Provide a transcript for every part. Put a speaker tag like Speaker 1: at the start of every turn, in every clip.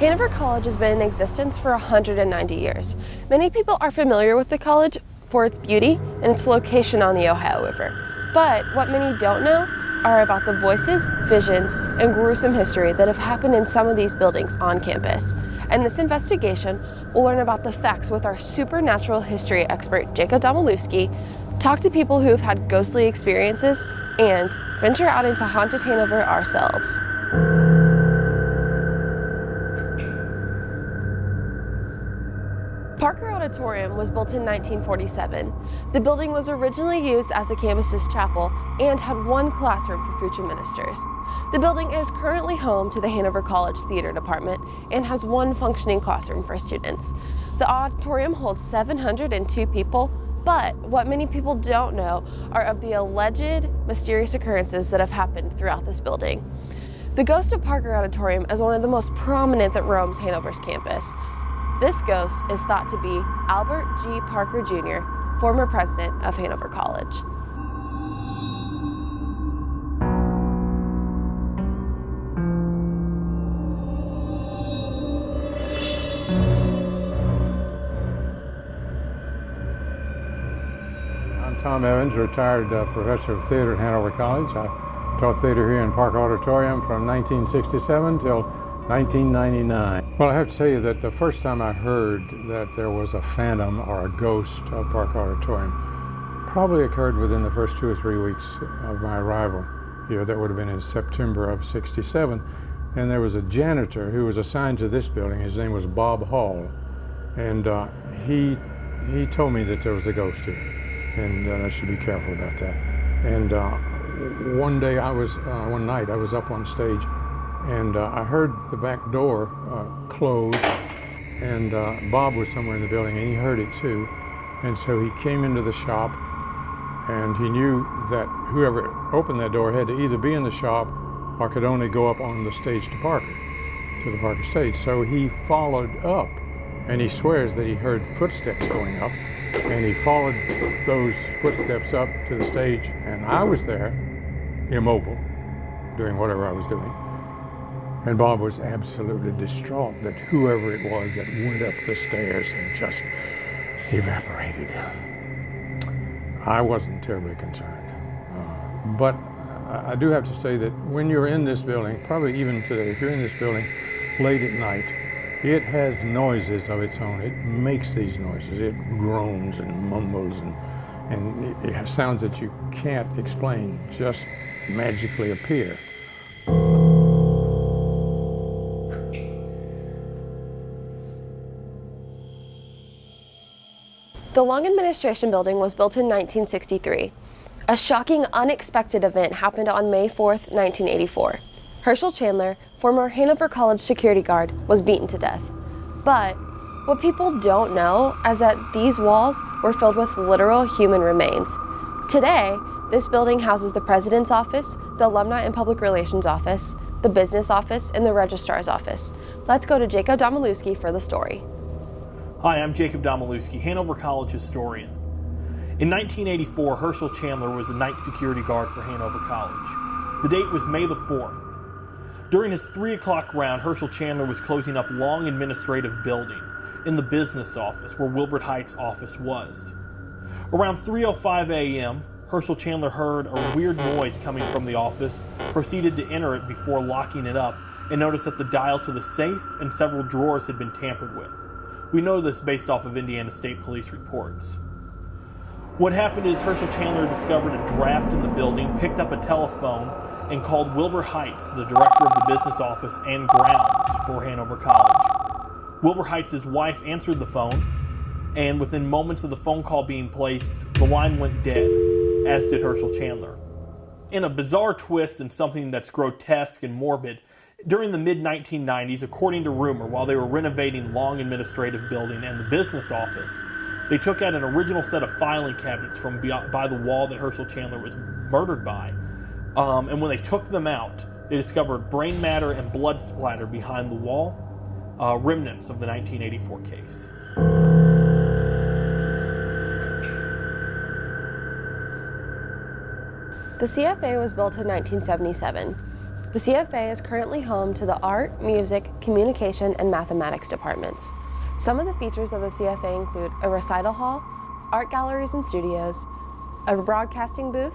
Speaker 1: Hanover College has been in existence for 190 years. Many people are familiar with the college for its beauty and its location on the Ohio River. But what many don't know are about the voices, visions, and gruesome history that have happened in some of these buildings on campus. In this investigation, we'll learn about the facts with our supernatural history expert, Jacob Domalewski, talk to people who have had ghostly experiences, and venture out into haunted Hanover ourselves. Parker Auditorium was built in 1947. The building was originally used as the campus's chapel and had one classroom for future ministers. The building is currently home to the Hanover College Theater Department and has one functioning classroom for students. The auditorium holds 702 people, but what many people don't know are of the alleged mysterious occurrences that have happened throughout this building. The ghost of Parker Auditorium is one of the most prominent that roams Hanover's campus. This ghost is thought to be Albert G. Parker Jr., former president of Hanover College.
Speaker 2: I'm Tom Evans, retired professor of theater at Hanover College. I taught theater here in Parker Auditorium from 1967 till 1999. Well, I have to tell you that the first time I heard that there was a phantom or a ghost of Parker Auditorium probably occurred within the first 2 or 3 weeks of my arrival here. That would have been in September of '67. And there was a janitor who was assigned to this building. His name was Bob Hall. And he told me that there was a ghost here. And I should be careful about that. And one night I was up on stage, and I heard the back door close, and Bob was somewhere in the building, and he heard it too. And so he came into the shop, and he knew that whoever opened that door had to either be in the shop or could only go up on the stage to the Parker stage. So he followed up, and he swears that he heard footsteps going up, and he followed those footsteps up to the stage, and I was there, immobile, doing whatever I was doing. And Bob was absolutely distraught that whoever it was that went up the stairs had just evaporated. I wasn't terribly concerned. But I do have to say that when you're in this building, probably even today, if you're in this building late at night, it has noises of its own. It makes these noises. It groans and mumbles, and it has sounds that you can't explain, just magically appear.
Speaker 1: The Long Administration Building was built in 1963. A shocking, unexpected event happened on May 4th, 1984. Herschel Chandler, former Hanover College security guard, was beaten to death. But what people don't know is that these walls were filled with literal human remains. Today, this building houses the President's office, the Alumni and Public Relations office, the Business office, and the Registrar's office. Let's go to Jacob Domalewski for the story.
Speaker 3: Hi, I'm Jacob Domalewski, Hanover College historian. In 1984, Herschel Chandler was a night security guard for Hanover College. The date was May the 4th. During his 3 o'clock round, Herschel Chandler was closing up Long Administrative Building in the Business office, where Wilbur Height's office was. Around 3:05 a.m., Herschel Chandler heard a weird noise coming from the office, proceeded to enter it before locking it up, and noticed that the dial to the safe and several drawers had been tampered with. We know this based off of Indiana State Police reports. What happened is Herschel Chandler discovered a draft in the building, picked up a telephone, and called Wilbur Heights, the director of the business office and grounds for Hanover College. Wilbur Heights' wife answered the phone, and within moments of the phone call being placed, the line went dead, as did Herschel Chandler. In a bizarre twist and something that's grotesque and morbid, during the mid-1990s, according to rumor, while they were renovating Long Administrative Building and the Business office, they took out an original set of filing cabinets from by the wall that Herschel Chandler was murdered by. And when they took them out, they discovered brain matter and blood splatter behind the wall, remnants of the 1984 case.
Speaker 1: The CFA was built in 1977. The CFA is currently home to the art, music, communication, and mathematics departments. Some of the features of the CFA include a recital hall, art galleries and studios, a broadcasting booth,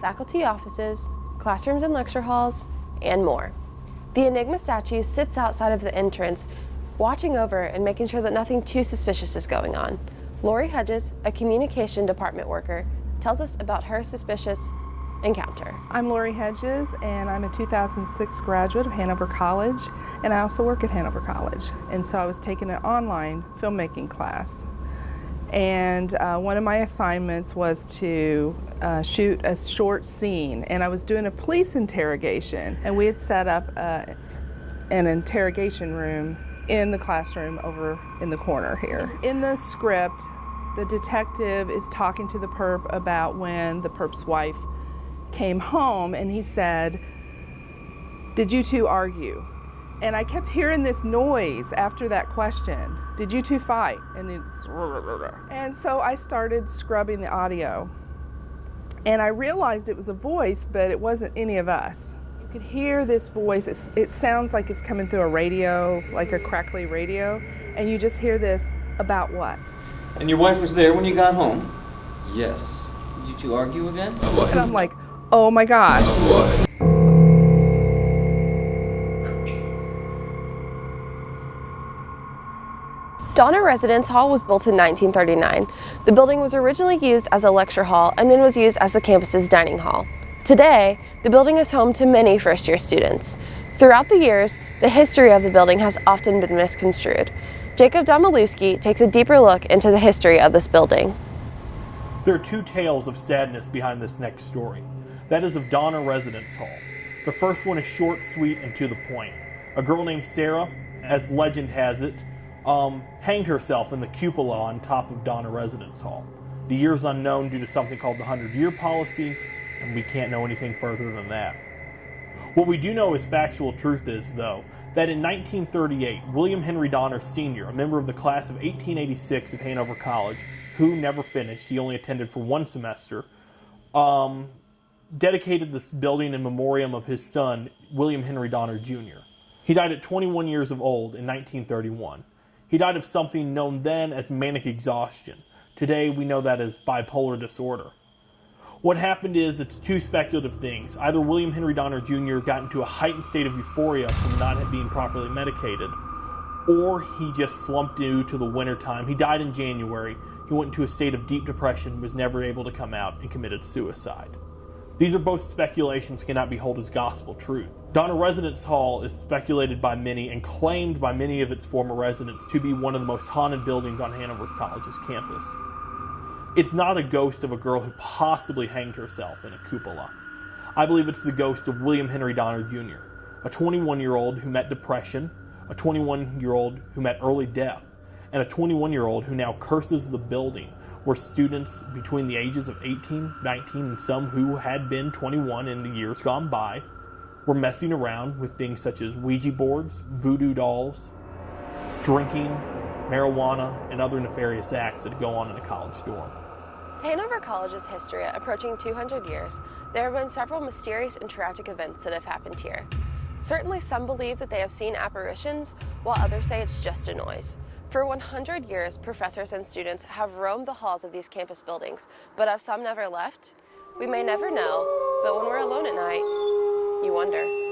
Speaker 1: faculty offices, classrooms and lecture halls, and more. The Enigma statue sits outside of the entrance, watching over and making sure that nothing too suspicious is going on. Laurie Hedges, a communication department worker, tells us about her suspicious encounter.
Speaker 4: I'm Laurie Hedges, and I'm a 2006 graduate of Hanover College, and I also work at Hanover College. And so I was taking an online filmmaking class. And one of my assignments was to shoot a short scene, and I was doing a police interrogation, and we had set up an interrogation room in the classroom over in the corner here. In the script, the detective is talking to the perp about when the perp's wife came home, and he said, "Did you two argue?" And I kept hearing this noise after that question. "Did you two fight?" And so I started scrubbing the audio. And I realized it was a voice, but it wasn't any of us. You could hear this voice. It sounds like it's coming through a radio, like a crackly radio. And you just hear this, "About what?"
Speaker 5: And your wife was there when you got home? Yes. Did you two argue again?
Speaker 4: And I'm like, oh my God.
Speaker 1: Donna Residence Hall was built in 1939. The building was originally used as a lecture hall and then was used as the campus's dining hall. Today, the building is home to many first-year students. Throughout the years, the history of the building has often been misconstrued. Jacob Domalewski takes a deeper look into the history of this building.
Speaker 3: There are two tales of sadness behind this next story. That is of Donna Residence Hall. The first one is short, sweet, and to the point. A girl named Sarah, as legend has it, hanged herself in the cupola on top of Donna Residence Hall. The year's unknown due to something called the 100-year policy, and we can't know anything further than that. What we do know as factual truth is, though, that in 1938, William Henry Donner Sr., a member of the class of 1886 of Hanover College, who never finished, he only attended for one semester, dedicated this building in memoriam of his son, William Henry Donner Jr. He died at 21 years of old in 1931. He died of something known then as manic exhaustion. Today, we know that as bipolar disorder. What happened is, it's two speculative things. Either William Henry Donner Jr. got into a heightened state of euphoria from not being properly medicated, or he just slumped due to the wintertime. He died in January. He went into a state of deep depression, was never able to come out, and committed suicide. These are both speculations, cannot be held as gospel truth. Donna Residence Hall is speculated by many and claimed by many of its former residents to be one of the most haunted buildings on Hanover College's campus. It's not a ghost of a girl who possibly hanged herself in a cupola. I believe it's the ghost of William Henry Donner Jr., a 21-year-old who met depression, a 21-year-old who met early death, and a 21-year-old who now curses the building, where students between the ages of 18, 19, and some who had been 21 in the years gone by were messing around with things such as Ouija boards, voodoo dolls, drinking, marijuana, and other nefarious acts that go on in a college dorm.
Speaker 1: Hanover College's history approaching 200 years, there have been several mysterious and tragic events that have happened here. Certainly some believe that they have seen apparitions, while others say it's just a noise. For 100 years, professors and students have roamed the halls of these campus buildings, but have some never left? We may never know, but when we're alone at night, you wonder.